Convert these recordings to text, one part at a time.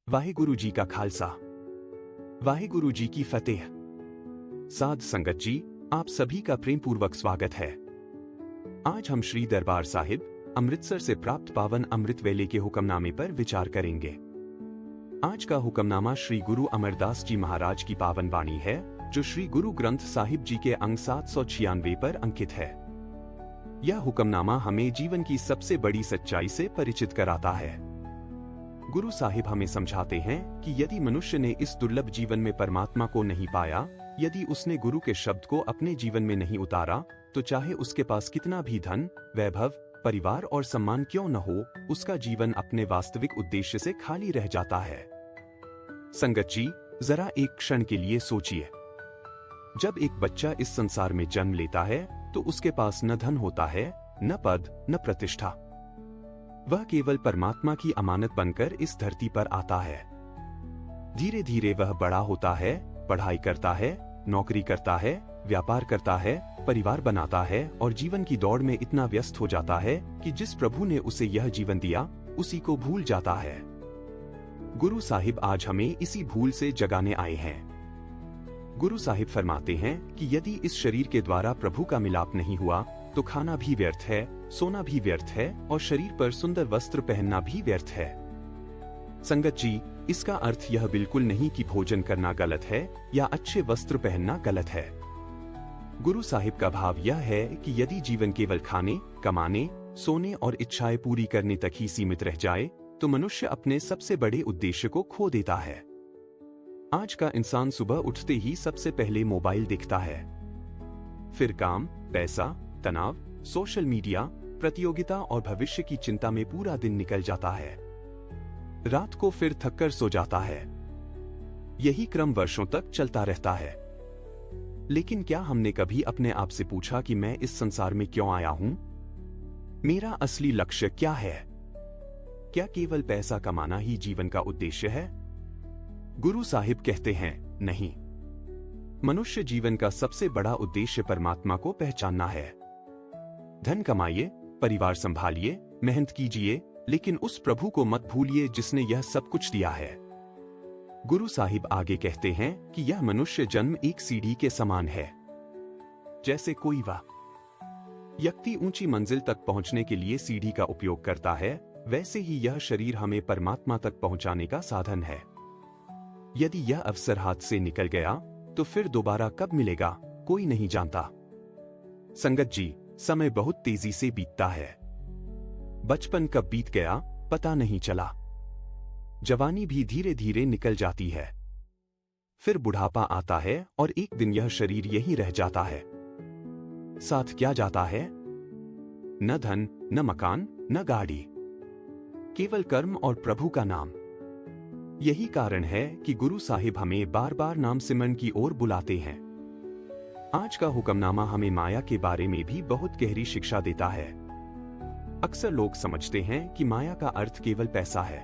वाहिगुरु जी का खालसा, वाहिगुरु जी की फतेह। साध संगत जी, आप सभी का प्रेम पूर्वक स्वागत है। आज हम श्री दरबार साहिब अमृतसर से प्राप्त पावन अमृत वेले के हुक्मनामे पर विचार करेंगे। आज का हुक्मनामा श्री गुरु अमरदास जी महाराज की पावन वाणी है, जो श्री गुरु ग्रंथ साहिब जी के अंग 796 पर अंकित है। यह हुक्मनामा हमें जीवन की सबसे बड़ी सच्चाई से परिचित कराता है। गुरु साहिब हमें समझाते हैं कि यदि मनुष्य ने इस दुर्लभ जीवन में परमात्मा को नहीं पाया, यदि उसने गुरु के शब्द को अपने जीवन में नहीं उतारा, तो चाहे उसके पास कितना भी धन, वैभव, परिवार और सम्मान क्यों न हो, उसका जीवन अपने वास्तविक उद्देश्य से खाली रह जाता है। संगत जी, जरा एक क्षण के लिए सोचिए। जब एक बच्चा इस संसार में जन्म लेता है तो उसके पास न धन होता है, न पद, न प्रतिष्ठा। वह केवल परमात्मा की अमानत बनकर इस धरती पर आता है। धीरे धीरे वह बड़ा होता है, पढ़ाई करता है, नौकरी करता है, व्यापार करता है, परिवार बनाता है और जीवन की दौड़ में इतना व्यस्त हो जाता है कि जिस प्रभु ने उसे यह जीवन दिया, उसी को भूल जाता है। गुरु साहिब आज हमें इसी भूल से जगाने आए हैं। गुरु साहिब फरमाते हैं कि यदि इस शरीर के द्वारा प्रभु का मिलाप नहीं हुआ, तो खाना भी व्यर्थ है, सोना भी व्यर्थ है और शरीर पर सुंदर वस्त्र पहनना भी व्यर्थ है। संगत जी, इसका अर्थ यह बिल्कुल नहीं कि भोजन करना गलत है या अच्छे वस्त्र पहनना गलत है। गुरु साहिब का भाव यह है कि यदि जीवन केवल खाने, कमाने, सोने और इच्छाएं पूरी करने तक ही सीमित रह जाए, तो मनुष्य अपने सबसे बड़े उद्देश्य को खो देता है। आज का इंसान सुबह उठते ही सबसे पहले मोबाइल देखता है, फिर काम, पैसा, तनाव, सोशल मीडिया, प्रतियोगिता और भविष्य की चिंता में पूरा दिन निकल जाता है। रात को फिर थककर सो जाता है। यही क्रम वर्षों तक चलता रहता है। लेकिन क्या हमने कभी अपने आप से पूछा कि मैं इस संसार में क्यों आया हूं? मेरा असली लक्ष्य क्या है? क्या केवल पैसा कमाना ही जीवन का उद्देश्य है? गुरु साहिब कहते हैं, नहीं। मनुष्य जीवन का सबसे बड़ा उद्देश्य परमात्मा को पहचानना है। धन कमाइए, परिवार संभालिए, मेहनत कीजिए, लेकिन उस प्रभु को मत भूलिए जिसने यह सब कुछ दिया है। गुरु साहिब आगे कहते हैं कि यह मनुष्य जन्म एक सीढ़ी के समान है। जैसे कोई व्यक्ति ऊंची मंजिल तक पहुंचने के लिए सीढ़ी का उपयोग करता है, वैसे ही यह शरीर हमें परमात्मा तक पहुंचाने का साधन है। यदि यह अवसर हाथ से निकल गया तो फिर दोबारा कब मिलेगा, कोई नहीं जानता। संगत जी, समय बहुत तेजी से बीतता है। बचपन कब बीत गया पता नहीं चला। जवानी भी धीरे धीरे निकल जाती है। फिर बुढ़ापा आता है और एक दिन यह शरीर यहीं रह जाता है। साथ क्या जाता है? न धन, न मकान, न गाड़ी, केवल कर्म और प्रभु का नाम। यही कारण है कि गुरु साहिब हमें बार बार नाम सिमरन की ओर बुलाते हैं। आज का हुक्मनामा हमें माया के बारे में भी बहुत गहरी शिक्षा देता है। अक्सर लोग समझते हैं कि माया का अर्थ केवल पैसा है,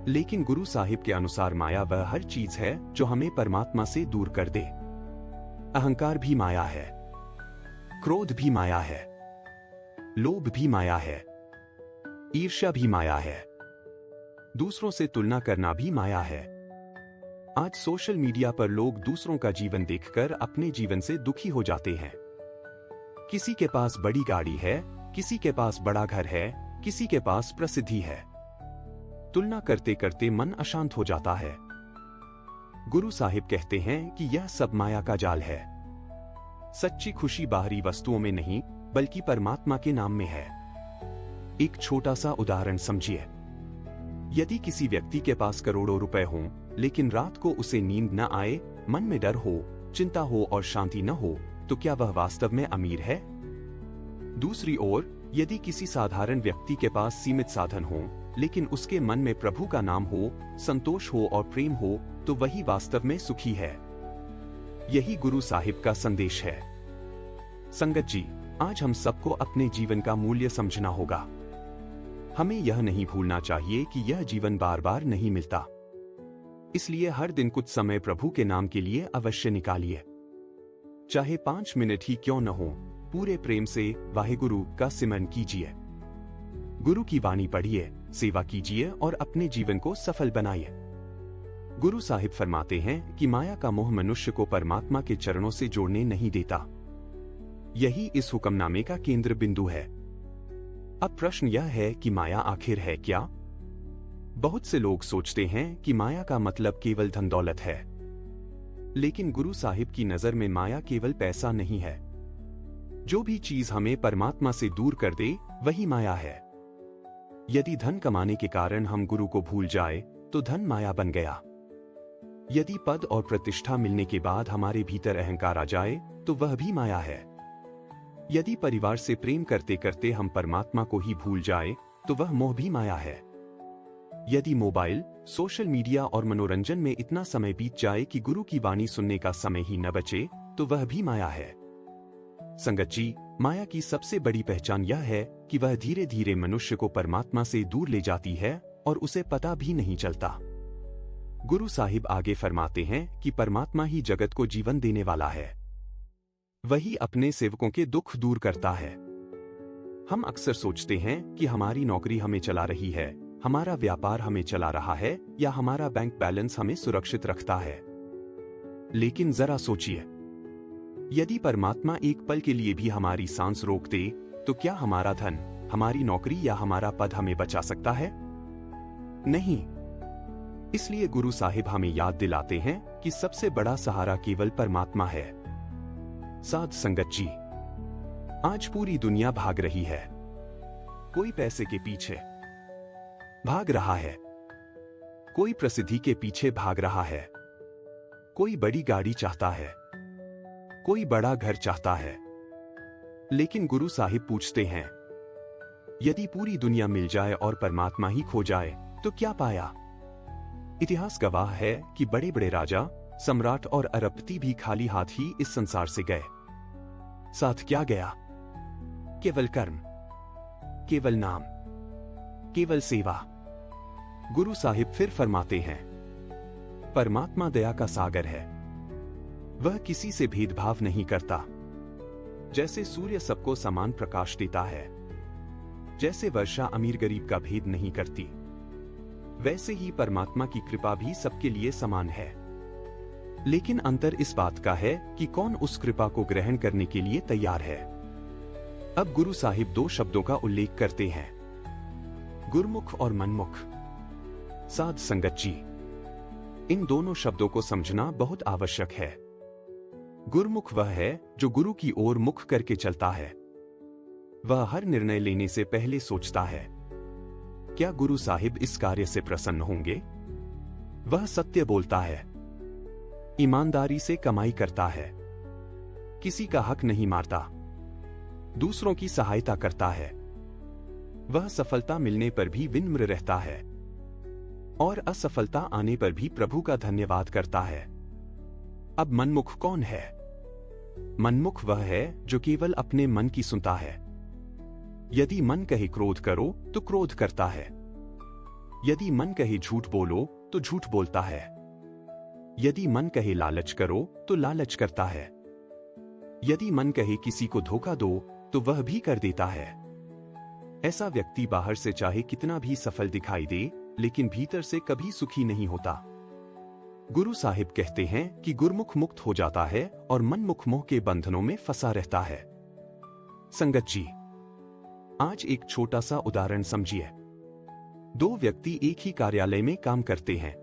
लेकिन गुरु साहिब के अनुसार माया वह हर चीज है जो हमें परमात्मा से दूर कर दे। अहंकार भी माया है, क्रोध भी माया है, लोभ भी माया है, ईर्ष्या भी माया है, दूसरों से तुलना करना भी माया है। आज सोशल मीडिया पर लोग दूसरों का जीवन देखकर अपने जीवन से दुखी हो जाते हैं। किसी के पास बड़ी गाड़ी है, किसी के पास बड़ा घर है, किसी के पास प्रसिद्धि है। तुलना करते करते मन अशांत हो जाता है। गुरु साहिब कहते हैं कि यह सब माया का जाल है। सच्ची खुशी बाहरी वस्तुओं में नहीं, बल्कि परमात्मा के नाम में है। एक छोटा सा उदाहरण समझिए। यदि किसी व्यक्ति के पास करोड़ों रुपए हों, लेकिन रात को उसे नींद न आए, मन में डर हो, चिंता हो और शांति न हो, तो क्या वह वास्तव में अमीर है? दूसरी ओर, यदि किसी साधारण व्यक्ति के पास सीमित साधन हो, लेकिन उसके मन में प्रभु का नाम हो, संतोष हो और प्रेम हो, तो वही वास्तव में सुखी है। यही गुरु साहिब का संदेश है। संगत जी, आज हम सबको अपने जीवन का मूल्य समझना होगा। हमें यह नहीं भूलना चाहिए कि यह जीवन बार बार नहीं मिलता। इसलिए हर दिन कुछ समय प्रभु के नाम के लिए अवश्य निकालिए। चाहे 5 मिनट ही क्यों न हो, पूरे प्रेम से वाहिगुरु का सिमरन कीजिए। गुरु की वाणी पढ़िए, सेवा कीजिए और अपने जीवन को सफल बनाइए। गुरु साहिब फरमाते हैं कि माया का मोह मनुष्य को परमात्मा के चरणों से जोड़ने नहीं देता। यही इस हुक्मनामे का केंद्र बिंदु है। अब प्रश्न यह है कि माया आखिर है क्या? बहुत से लोग सोचते हैं कि माया का मतलब केवल धन दौलत है, लेकिन गुरु साहिब की नजर में माया केवल पैसा नहीं है। जो भी चीज हमें परमात्मा से दूर कर दे वही माया है। यदि धन कमाने के कारण हम गुरु को भूल जाए तो धन माया बन गया। यदि पद और प्रतिष्ठा मिलने के बाद हमारे भीतर अहंकार आ जाए तो वह भी माया है। यदि परिवार से प्रेम करते करते हम परमात्मा को ही भूल जाए तो वह मोह भी माया है। यदि मोबाइल, सोशल मीडिया और मनोरंजन में इतना समय बीत जाए कि गुरु की वाणी सुनने का समय ही न बचे तो वह भी माया है। संगत जी, माया की सबसे बड़ी पहचान यह है कि वह धीरे धीरे मनुष्य को परमात्मा से दूर ले जाती है और उसे पता भी नहीं चलता। गुरु साहिब आगे फरमाते हैं कि परमात्मा ही जगत को जीवन देने वाला है। वही अपने सेवकों के दुख दूर करता है। हम अक्सर सोचते हैं कि हमारी नौकरी हमें चला रही है, हमारा व्यापार हमें चला रहा है या हमारा बैंक बैलेंस हमें सुरक्षित रखता है। लेकिन जरा सोचिए, यदि परमात्मा एक पल के लिए भी हमारी सांस रोक दे तो क्या हमारा धन, हमारी नौकरी या हमारा पद हमें बचा सकता है? नहीं। इसलिए गुरु साहिब हमें याद दिलाते हैं कि सबसे बड़ा सहारा केवल परमात्मा है। साध संगत जी, आज पूरी दुनिया भाग रही है। कोई पैसे के पीछे भाग रहा है, कोई प्रसिद्धि के पीछे भाग रहा है, कोई बड़ी गाड़ी चाहता है, कोई बड़ा घर चाहता है। लेकिन गुरु साहिब पूछते हैं, यदि पूरी दुनिया मिल जाए और परमात्मा ही खो जाए तो क्या पाया? इतिहास गवाह है कि बड़े बड़े राजा, सम्राट और अरबपति भी खाली हाथ ही इस संसार से गए। साथ क्या गया? केवल कर्म, केवल नाम, केवल सेवा। गुरु साहिब फिर फरमाते हैं, परमात्मा दया का सागर है। वह किसी से भेदभाव नहीं करता। जैसे सूर्य सबको समान प्रकाश देता है, जैसे वर्षा अमीर गरीब का भेद नहीं करती, वैसे ही परमात्मा की कृपा भी सबके लिए समान है। लेकिन अंतर इस बात का है कि कौन उस कृपा को ग्रहण करने के लिए तैयार है। अब गुरु साहिब दो शब्दों का उल्लेख करते हैं, गुरमुख और मनमुख। साध संगत जी, इन दोनों शब्दों को समझना बहुत आवश्यक है। गुरमुख वह है जो गुरु की ओर मुख करके चलता है। वह हर निर्णय लेने से पहले सोचता है, क्या गुरु साहिब इस कार्य से प्रसन्न होंगे? वह सत्य बोलता है, ईमानदारी से कमाई करता है, किसी का हक नहीं मारता, दूसरों की सहायता करता है। वह सफलता मिलने पर भी विनम्र रहता है और असफलता आने पर भी प्रभु का धन्यवाद करता है। अब मनमुख कौन है? मनमुख वह है जो केवल अपने मन की सुनता है। यदि मन कहे क्रोध करो तो क्रोध करता है। यदि मन कहे झूठ बोलो तो झूठ बोलता है। यदि मन कहे लालच करो तो लालच करता है। यदि मन कहे किसी को धोखा दो तो वह भी कर देता है। ऐसा व्यक्ति बाहर से चाहे कितना भी सफल दिखाई दे, लेकिन भीतर से कभी सुखी नहीं होता। गुरु साहिब कहते हैं कि गुरमुख मुक्त हो जाता है और मनमुख मोह के बंधनों में फंसा रहता है। संगत जी, आज एक छोटा सा उदाहरण समझिए। दो व्यक्ति एक ही कार्यालय में काम करते हैं।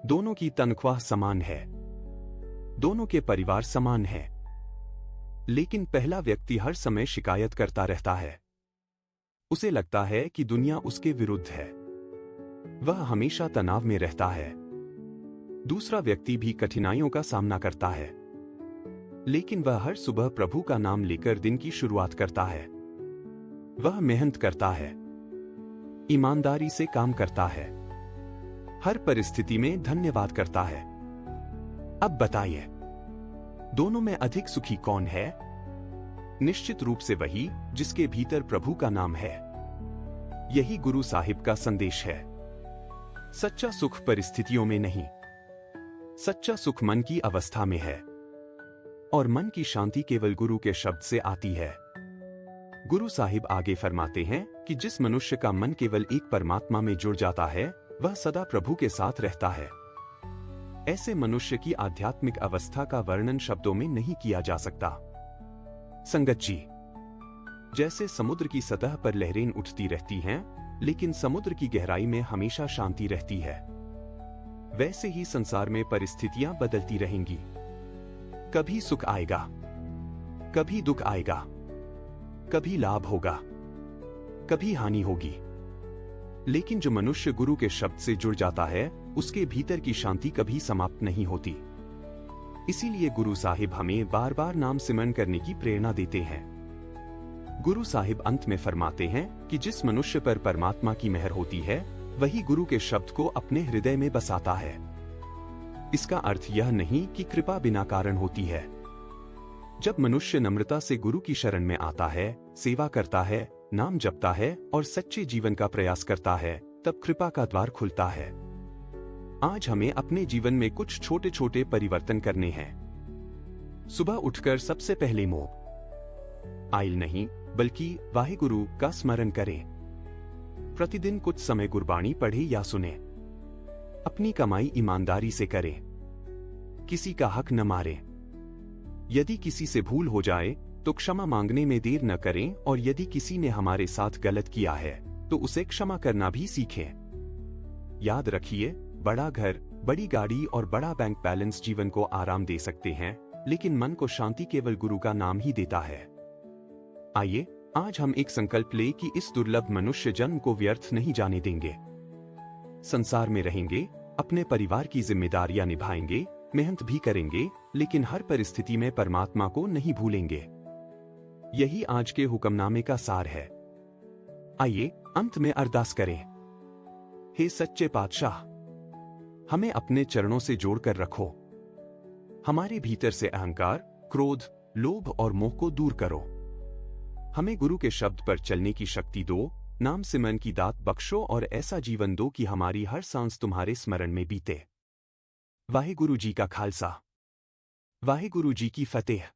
दोनों की तनख्वाह समान है, दोनों के परिवार समान हैं। लेकिन पहला व्यक्ति हर समय शिकायत करता रहता है। उसे लगता है कि दुनिया उसके विरुद्ध है। वह हमेशा तनाव में रहता है। दूसरा व्यक्ति भी कठिनाइयों का सामना करता है, लेकिन वह हर सुबह प्रभु का नाम लेकर दिन की शुरुआत करता है। वह मेहनत करता है, ईमानदारी से काम करता है, हर परिस्थिति में धन्यवाद करता है। अब बताइए, दोनों में अधिक सुखी कौन है? निश्चित रूप से वही जिसके भीतर प्रभु का नाम है। यही गुरु साहिब का संदेश है। सच्चा सुख परिस्थितियों में नहीं, सच्चा सुख मन की अवस्था में है। और मन की शांति केवल गुरु के शब्द से आती है। गुरु साहिब आगे फरमाते हैं कि जिस मनुष्य का मन केवल एक परमात्मा में जुड़ जाता है वह सदा प्रभु के साथ रहता है। ऐसे मनुष्य की आध्यात्मिक अवस्था का वर्णन शब्दों में नहीं किया जा सकता। संगत जी, जैसे समुद्र की सतह पर लहरें उठती रहती हैं, लेकिन समुद्र की गहराई में हमेशा शांति रहती है, वैसे ही संसार में परिस्थितियां बदलती रहेंगी। कभी सुख आएगा, कभी दुख आएगा, कभी लाभ होगा, कभी हानि होगी, लेकिन जो मनुष्य गुरु के शब्द से जुड़ जाता है उसके भीतर की शांति कभी समाप्त नहीं होती। इसीलिए गुरु साहिब हमें बार बार नाम सिमरन करने की प्रेरणा देते हैं। गुरु साहिब अंत में फरमाते हैं कि जिस मनुष्य पर परमात्मा की मेहर होती है वही गुरु के शब्द को अपने हृदय में बसाता है। इसका अर्थ यह नहीं कि कृपा बिना कारण होती है। जब मनुष्य नम्रता से गुरु की शरण में आता है, सेवा करता है, नाम जपता है और सच्चे जीवन का प्रयास करता है, तब कृपा का द्वार खुलता है। आज हमें अपने जीवन में कुछ छोटे छोटे परिवर्तन करने हैं। सुबह उठकर सबसे पहले मोह आइल नहीं बल्कि वाहिगुरु का स्मरण करें। प्रतिदिन कुछ समय गुरबाणी पढ़े या सुने। अपनी कमाई ईमानदारी से करें। किसी का हक न मारें। यदि किसी से भूल हो जाए तो क्षमा मांगने में देर न करें और यदि किसी ने हमारे साथ गलत किया है तो उसे क्षमा करना भी सीखें। याद रखिए, बड़ा घर, बड़ी गाड़ी और बड़ा बैंक बैलेंस जीवन को आराम दे सकते हैं, लेकिन मन को शांति केवल गुरु का नाम ही देता है। आइए आज हम एक संकल्प लें कि इस दुर्लभ मनुष्य जन्म को व्यर्थ नहीं जाने देंगे। संसार में रहेंगे, अपने परिवार की जिम्मेदारियां निभाएंगे, मेहनत भी करेंगे, लेकिन हर परिस्थिति में परमात्मा को नहीं भूलेंगे। यही आज के हुक्मनामे का सार है। आइए अंत में अरदास करें। हे सच्चे पातशाह, हमें अपने चरणों से जोड़कर रखो। हमारे भीतर से अहंकार, क्रोध, लोभ और मोह को दूर करो। हमें गुरु के शब्द पर चलने की शक्ति दो, नाम सिमरन की दात बख्शो और ऐसा जीवन दो कि हमारी हर सांस तुम्हारे स्मरण में बीते। वाहिगुरु जी का खालसा, वाहिगुरु जी की फतेह।